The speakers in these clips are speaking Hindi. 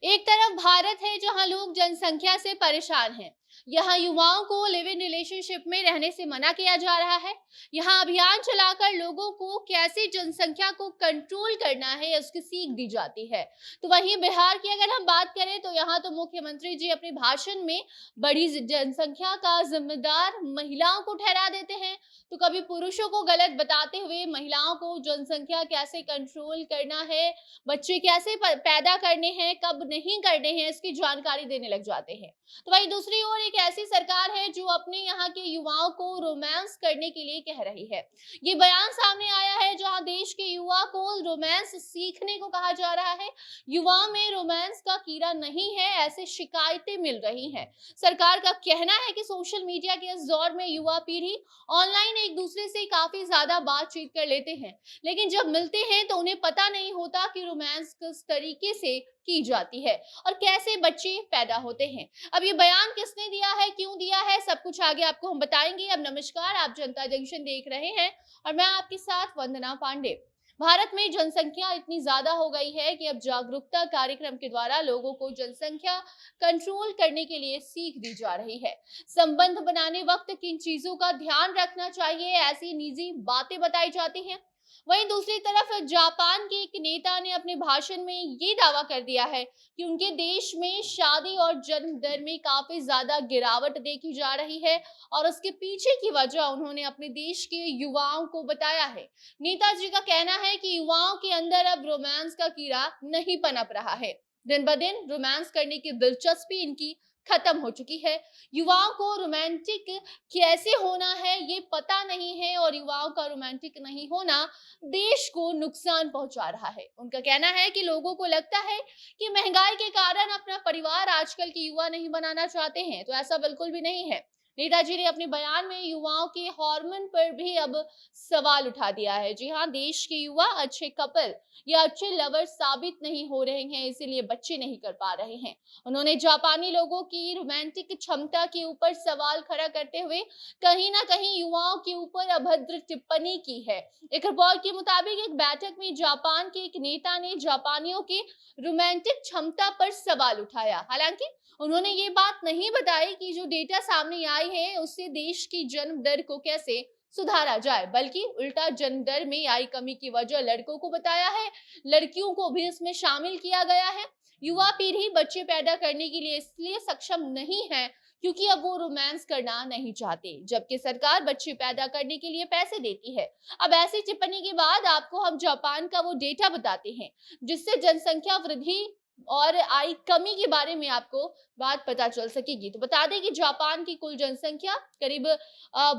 एक तरफ भारत है जहां लोग जनसंख्या से परेशान हैं। यहाँ युवाओं को लिव इन रिलेशनशिप में रहने से मना किया जा रहा है। यहाँ अभियान चलाकर लोगों को कैसे जनसंख्या को कंट्रोल करना है उसकी सीख दी जाती है। तो वहीं बिहार की अगर हम बात करें तो यहाँ तो मुख्यमंत्री जी अपने भाषण में बड़ी जनसंख्या का जिम्मेदार महिलाओं को ठहरा देते हैं। तो कभी पुरुषों को गलत बताते हुए महिलाओं को जनसंख्या कैसे कंट्रोल करना है, बच्चे कैसे पैदा करने हैं, कब नहीं करने हैं, इसकी जानकारी देने लग जाते हैं। तो वहीं दूसरी ओर एक ऐसी सरकार है जो अपने यहाँ के युवाओं को रोमांस करने के लिए कह रही है। ये बयान सामने आया है जहां देश के युवा को रोमांस सीखने को कहा जा रहा है। युवाओं में रोमांस का कीड़ा नहीं है, ऐसी शिकायतें मिल रही हैं। सरकार का कहना है कि सोशल मीडिया के इस दौर में युवा पीढ़ी ऑनलाइन एक दूसरे से काफी ज्यादा बातचीत कर लेते हैं, लेकिन जब मिलते हैं तो उन्हें पता नहीं होता कि रोमांस किस तरीके से की जाती है और कैसे बच्चे पैदा होते हैं। अब ये बयान किसने दिया है, क्यों दिया है, सब कुछ आगे आपको हम बताएंगे। अब नमस्कार, आप जनता जंक्शन देख रहे हैं और मैं आपके साथ वंदना पांडे। भारत में जनसंख्या इतनी ज्यादा हो गई है कि अब जागरूकता कार्यक्रम के द्वारा लोगों को जनसंख्या कंट्रोल करने के लिए सीख दी जा रही है। संबंध बनाने वक्त किन चीजों का ध्यान रखना चाहिए, ऐसी निजी बातें बताई जाती हैं। वहीं दूसरी तरफ जापान के एक नेता ने अपने भाषण में ये दावा कर दिया है कि उनके देश में शादी और जन्म दर में काफी ज्यादा गिरावट देखी जा रही है और उसके पीछे की वजह उन्होंने अपने देश के युवाओं को बताया है। नेताजी का कहना है कि युवाओं के अंदर अब रोमांस का कीड़ा नहीं पनप रहा है। दिन ब दिन रोमांस करने की दिलचस्पी इनकी खत्म हो चुकी है। युवाओं को रोमांटिक कैसे होना है ये पता नहीं है और युवाओं का रोमांटिक नहीं होना देश को नुकसान पहुंचा रहा है। उनका कहना है कि लोगों को लगता है कि महंगाई के कारण अपना परिवार आजकल के युवा नहीं बनाना चाहते हैं, तो ऐसा बिल्कुल भी नहीं है। नेताजी ने अपने बयान में युवाओं के हार्मोन पर भी अब सवाल उठा दिया है। जी हाँ, देश के युवा अच्छे कपल या अच्छे लवर साबित नहीं हो रहे हैं, इसीलिए बच्चे नहीं कर पा रहे हैं। उन्होंने जापानी लोगों की रोमांटिक क्षमता के ऊपर सवाल खड़ा करते हुए कहीं ना कहीं युवाओं के ऊपर अभद्र टिप्पणी की है। एक रिपोर्ट के मुताबिक एक बैठक में जापान के एक नेता ने जापानियों की रोमांटिक क्षमता पर सवाल उठाया। हालांकि उन्होंने ये बात नहीं बताई कि जो डेटा सामने आई है उससे देश की जन्म दर को कैसे सुधारा जाए, बल्कि उल्टा जन्म दर में आई कमी की वजह लड़कों को बताया है, लड़कियों को भी इसमें शामिल किया गया है। युवा पीढ़ी बच्चे पैदा करने के लिए इसलिए सक्षम नहीं है क्योंकि अब वो रोमांस करना नहीं चाहते, जबकि सरकार बच्चे पैदा करने के लिए पैसे देती है। अब ऐसी टिप्पणी के बाद आपको हम जापान का वो डेटा बताते हैं जिससे जनसंख्या वृद्धि और आई कमी के बारे में आपको बात पता चल सकेगी। तो बता दें कि जापान की कुल जनसंख्या करीब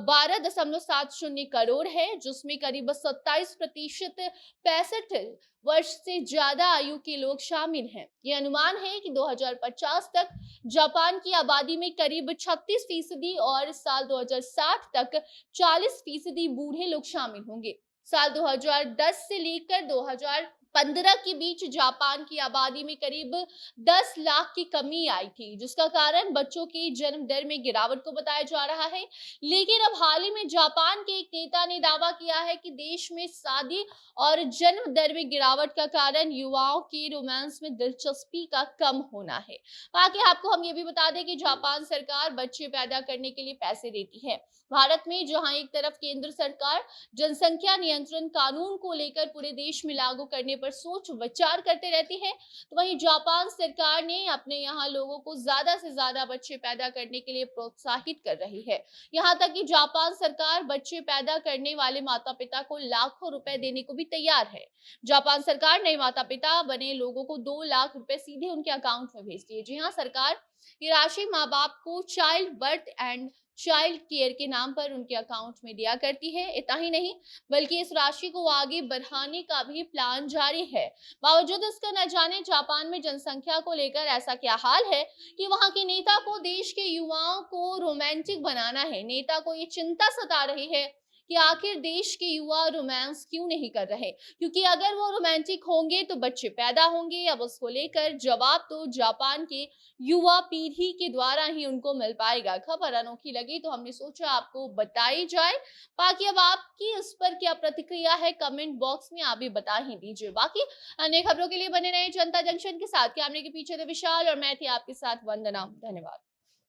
12.70 करोड़ है, जिसमें करीब 27% 65 वर्ष से ज्यादा आयु के लोग शामिल हैं। ये अनुमान है कि 2050 तक जापान की आबादी में करीब 36% और साल 2060 तक 40% बूढ़े लोग शामिल होंगे। साल 2010 से लेकर 2015 के बीच जापान की आबादी में करीब 10 लाख की कमी आई थी, जिसका कारण बच्चों की जन्म दर में गिरावट को बताया जा रहा है। लेकिन अब हाल ही में जापान के एक नेता ने दावा किया है कि देश में शादी और जन्म दर में गिरावट का कारण युवाओं की रोमांस में दिलचस्पी का कम होना है। बाकी आपको हम ये भी बता दें कि जापान सरकार बच्चे पैदा करने के लिए पैसे देती है। भारत में जहां एक तरफ केंद्र सरकार जनसंख्या नियंत्रण कानून को लेकर पूरे देश में लागू करने पर सोच विचार करते रहती है, तो वहीं जापान सरकार ने अपने यहाँ लोगों को ज्यादा से ज्यादा बच्चे पैदा करने के लिए प्रोत्साहित कर रही है। यहाँ तक कि जापान सरकार बच्चे पैदा करने वाले माता पिता को लाखों रुपए देने को भी तैयार है। जापान सरकार नए माता पिता बने लोगों को 2 लाख रुपए सीधे उनके अकाउंट में भेजती है। जी हाँ, सरकार ये राशि माँ बाप को child birth and child care के नाम पर उनके अकाउंट में दिया करती है। इतना ही नहीं बल्कि इस राशि को आगे बढ़ाने का भी प्लान जारी है। बावजूद इसका न जाने जापान में जनसंख्या को लेकर ऐसा क्या हाल है कि वहां के नेता को देश के युवाओं को रोमांटिक बनाना है। नेता को ये चिंता सता रही है कि आखिर देश के युवा रोमांस क्यों नहीं कर रहे, क्योंकि अगर वो रोमांटिक होंगे तो बच्चे पैदा होंगे। अब उसको लेकर जवाब तो जापान के युवा पीढ़ी के द्वारा ही उनको मिल पाएगा। खबर अनोखी लगी तो हमने सोचा आपको बताई जाए। बाकी अब आपकी इस पर क्या प्रतिक्रिया है, कमेंट बॉक्स में आप भी बता ही दीजिए। बाकी अन्य खबरों के लिए बने रहे जनता जंक्शन के साथ। कैमरे के पीछे थे विशाल और मैं थी आपके साथ वंदना। धन्यवाद।